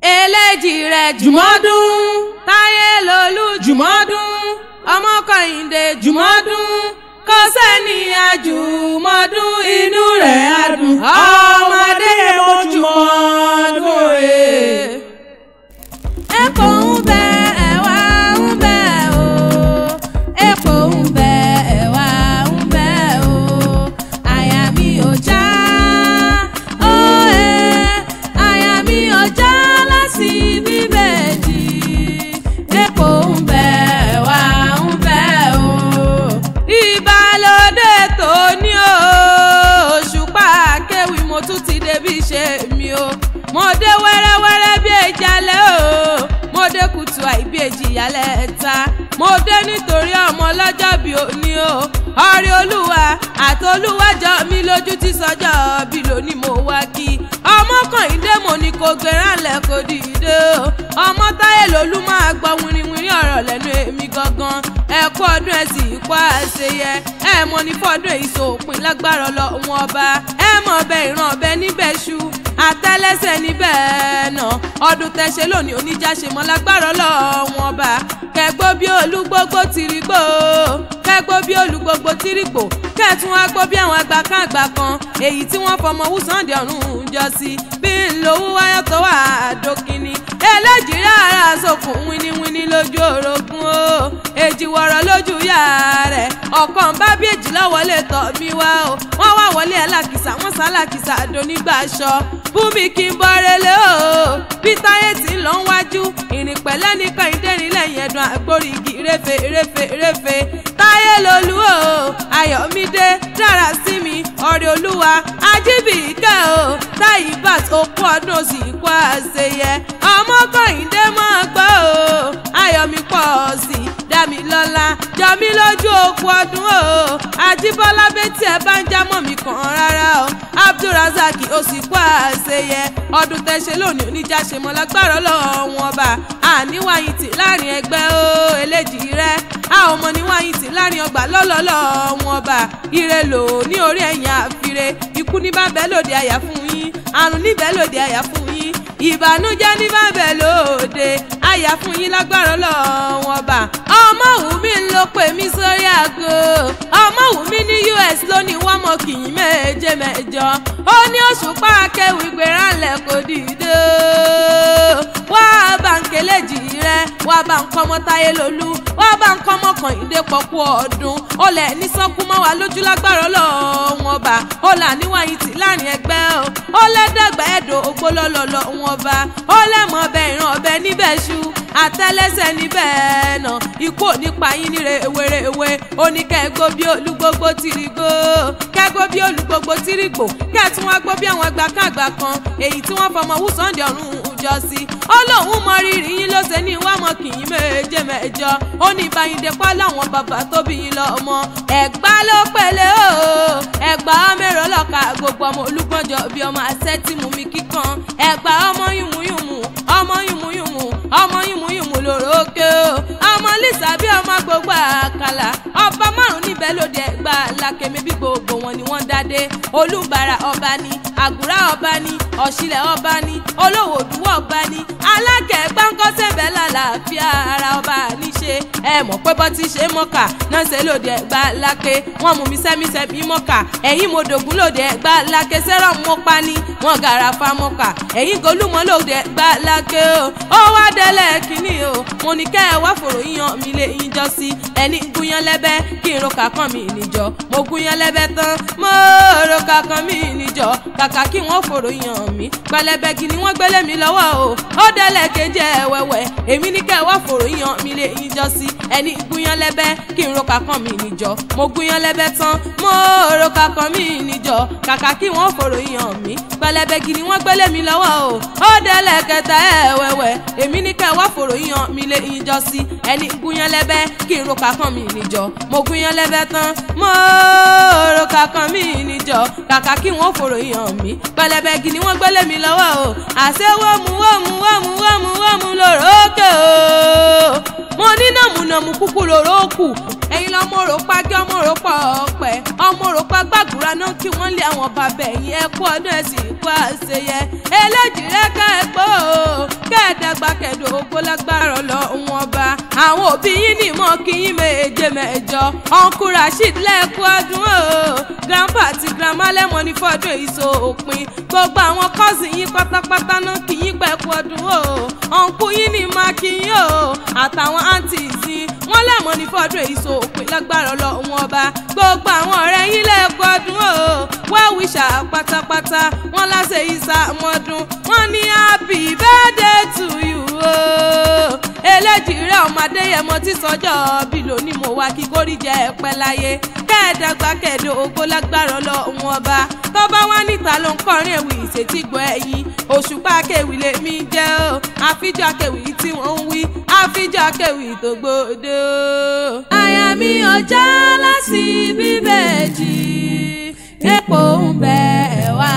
Eléjìrẹ́ Jùmọ́dún, Táyélolú Jùmọ́dún, ọmọ Kẹ́hìndé Jùmọ́dún, kò sẹ́ni àjùmọ̀dún inú rẹ̀ adùn ọmọdé mo Jùmọ́dún rẹ̀. Epo ń bẹ ẹ̀wà ń bẹ o, epo ń bẹ ẹ̀wà ń bẹ o, àyà mi ò já àyà mi ò já láti bíbèjì. Epo ń bẹ ẹ̀wà ń bẹ o, ìbálòdé tòní o, Òṣùpá Akéwì mo tún ti débi ṣe mi o, mo dé wẹ́rẹ́wẹ́rẹ́ bí ìjàlẹ̀ o, mo dé kùtù àìbí ìjìyàlẹ̀ ta, mo dé nítorí ọmọ ọlọ́jọ́ bí òní o, ọ̀rẹ́ Olúwa àtolúwa jọ mi lójú tí sọjọ́ bí lónìí mo wá kí ọmọ Kẹ́hìndé mo ní kò gbéranlẹ̀ kò dìde o, ọmọ Táyélolú máa gbọ́ wìrìwìrì ọ̀rọ̀ lẹ́nu èmi gangan. Ẹ kú ọdún ẹ sì kú àṣeyẹ, ẹ mọ ní fọdún èyí sòpin lágbára Ọlọ́run ọba, ẹ mọ ọbẹ̀ ìran ọbẹ̀ níbẹ̀ ṣu àtẹ́lẹsẹ̀ níbẹ̀ náà, ọdún tẹ̀ṣe lónìí oníjàṣe mọ́ lágbára Ọlọ́run ọba. Kẹ́gbó bí olúgbógbó tìrìgbò, kẹ́gbó bí olúgbógbó tìrìgbò, kẹ́tún wá gbó bí àwọn àgbà kan èyí tí wọ́n fọmọ wú Sunday ọ̀run jọ sí bí ń lówó wáyọ̀ tó wà àdókìní. Eléjìrẹ́ ara sókun wíníwíní lójú orogún o, èjì wọ̀rọ̀ lójú yá rẹ̀, ọ̀kan bá bí èjì lọ́wọ́ lè tọ̀ mí wá o, wọ́n wá wọlé alákìsà wọ́n sá alákìsà donígbà aṣọ bùnmi kí n bọ́rẹ́lẹ́ o, bí Táyé tí ń lọ wájú ìrìn pẹ̀lẹ́ ní Kẹ́hìndé nílẹ̀yìn ẹ̀dùn àgbórí igi réfe réfe réfe. Táyélolú o, Ayọ̀mídé dára sí mi, ọ̀rẹ́ Olúwa Ajíbìkẹ́ o, Táyìbát okú ọdún òsì kú àṣeyẹ, ọmọ Kẹ́hìndé máa gbọ́ o, ayọ̀mí pọ̀ sí Dámilọ́lá jọmí lójú okú ọdún o, Ajíbọ́lá bẹ́tí ẹ bá ń jámọ́ mi kàn rárá o, Abdulrasaq ó sì kú àṣeyẹ, ọdún tẹ̀ṣe lónìí oníjàṣe mọ́ lágbára Ọlọ́run ọba. Àníwáyìn tì láàrin ẹgbẹ́ o, Eléjìrẹ́ a ò mọ̀ níwáyìn tì láàrin ọgbà lọ́lọ́lọ́run ọba. Ire lò ní orí ẹ̀yìn àfire, ikú ní bá bẹ́ẹ̀ lòdì àyà fún yín, àrùn níbẹ̀ lòdì àyà fún yín, ìbànújẹ́ ní bá bẹ́ẹ̀ lòdì àyà fún yín lágbára Ọlọ́run ọba. Ọmọwùmí ń ló pè mí sórí àgọ́, Ọmọwùmí ní US lónìí wọ́n mọ kìyìn méje mẹ́jọ, ó ní Òṣùpá Akéwì gbéranlẹ̀ kò dìde wá bá ń k'Eléjìrẹ́, wá bá ń kọ́mọ Táyélolú, wá bá ń kọ́mọ Kẹ́hìndé pọ̀kú ọdún, ó lẹ̀ ní sọ́kú mọ́ wa lójú lágbára Ọlọ́run ọba, ó là níwáyìn tì láàrin ẹgbẹ́ o, ó lẹ́dẹ̀gbà ẹ̀dọ̀ ògbó lọ́lọ́lọ́run ọba, ó lẹ́mọ̀ ọbẹ̀ ìran ọbẹ̀ níbẹ̀ ṣu àtẹ́lẹsẹ̀ níbẹ̀ náà, ikú ò ní pa yín ní rèwerèwe, ó ní kẹ́gbó bí olúgbógbó tìrìgbò, kẹ́gbó bí olúgbógbó tìrìgbò, kẹ́tún wá gbó bí àwọn àgbà kan èyí tí wọ́n fọmọ wú Sunday ọ̀run jọ sí, ó lóun mọ rírì yín ló ṣe ní wá mọ kìyìn méje mẹ́jọ, ó ní Báyìndé pa láwọn bàbá tó bí yín lọ́mọ, Ẹ̀gbá ló pẹ̀lẹ́ o, Ẹ̀gbá mẹ́rọ lọ́ka gbogbo ọmọ Olúgbọ́njọ bí ọmọ àṣẹ́tì mú mi kíkan, Ẹ̀gbá ọmọ yùmùyùmù ọmọ yùmùyùmù ọmọ yùmùyùmù lòrókè o, ọmọ Lísà bí ọmọ gbogbo àkàlà, ọba márùn níbẹ̀ lóde Ẹ̀gbá lákèmí bí gbogbo wọn ni wọ́n dádé, Olúbàrà ọba ni, Àgùrá ọba ni, Ọ̀ṣìlẹ̀ ọba ni, Olówó Òdùwọ̀ ọba ni, Alákẹ́ gbáǹkọ́sẹ̀ bẹ́ẹ̀ lálàáfíà ara ọba níṣe, ẹ mọ̀ pé bọ́ ti ṣe mọ́kà náà ṣe lóde Ẹ̀gbá lákè, wọ́n mú mi sẹ́mísẹ́mí mọ́kà, ẹ̀yìn mo dògún lóde Ẹ̀gbá lákè, sẹ́rọ̀ mọ́ pa ni wọ́n gàràfà mọ́kà, ẹ̀yìn golúmọ́ lóde Ẹ̀gbá lákè o, ó wá délẹ̀ kínní o, mo ní kẹ́ ẹ wá fòrò yíyan mi lé yín jọ sí, ẹni gúnyán lẹ́bẹ́ kí n ro kàkán mi níjọ, mo gúnyán lẹ́bẹ́ tán mo ro kàkán mi níjọ, kàkà kí wọ́n fòrò yíyan mi pẹlẹbẹ kí ni wọ́n gbélé mi lọ́wọ́ o, ó délẹ̀ keje ẹ̀wẹ̀wẹ̀, èmi ní kẹ́ ẹ wá fòrò yíyan mi lé yín jọ sí, ẹni gúnyán lẹ́bẹ́ kí n ro kàkán mi níjọ, mo gúnyán lẹ́bẹ́ tán mo ro kàkán mi níjọ, kàkà kí wọ́n fòrò yíyan mi pẹlẹbẹ kí ni wọ́n gbélé mi lọ́wọ́ o, ó délẹ̀ kẹta ẹ̀wẹ̀wẹ̀, èmi ní kẹ́ ẹ wá fòrò yíyan mi lé yín jọ sí, ẹni gúnyán lẹ́bẹ́ kí n ro kàkán mi níjọ, mo gúnyán lẹ́bẹ́ tán mo ro kàkán mi níjọ, kàkà kí wọ́n fòrò yíyan mi pẹlẹbẹ kí ni wọ́n gbélé mi lọ́wọ́ o, àṣẹ wọ́mù lórókè o, mo ní nàmùnàmù kúkú lórókù, ẹ̀yin lọ́mọ rò pa gé ọmọ rò pa ọ̀pẹ, ọmọ rò pa gbàgùrà náà kí wọ́n lé àwọn bàbá ẹ̀yìn, ẹ kú ọdún ẹ̀ sì kú àṣeyẹ. Eléjìrẹ́ kẹ́ẹ̀pọ̀ kẹ́ẹ̀dàgbà kẹ́ẹ̀dógó lágbára Ọlọ́run ọba. àwọn òbí yín ní mọ́ kí yín méje mẹ́jọ. Uncle Rasheed lẹ́kú ọdún o. grandpa àti grandma lẹ́mọ̀ ní fọ́dún ìsòpin. gbogbo àwọn cousin yín pátápátá náà kí yín pẹ̀kú ọdún o. uncle yín ní máa kí yín o. àtàwọn aunties yín wọ́n lẹ́mọ̀ ní fọ́dún ìsòpin lágbára Ọlọ́run ọba. gbogbo àwọn ọ̀rẹ́ yín lẹ́kú ọdún o. well wisher pátápátá wọ́n láṣẹ ìsàmọ́dún. wọ́n ní happy birthday to you o. Eléjìrẹ́ ọmọ Adéyẹmọ tí sọjọ́ bí lónìí mo wá kí kórì jẹ́ ẹ̀pẹ́ láyé. kẹ́ẹ̀dàgbà kẹ́ẹ̀dógó lágbára Ọlọ́run ọba. tọ́ba wá níta ló ń kọrin ewì ìṣètìgbọ́ ẹ̀yìn. Òṣùpá akéwì lèmi jẹ́ o. àfijọ́ akéwì tí wọ́n ń wí. àfijọ́ akéwì tó gbòde o. àyà mi ọjà láti bíbẹ̀ jì. epo ń bẹ ẹ̀wà.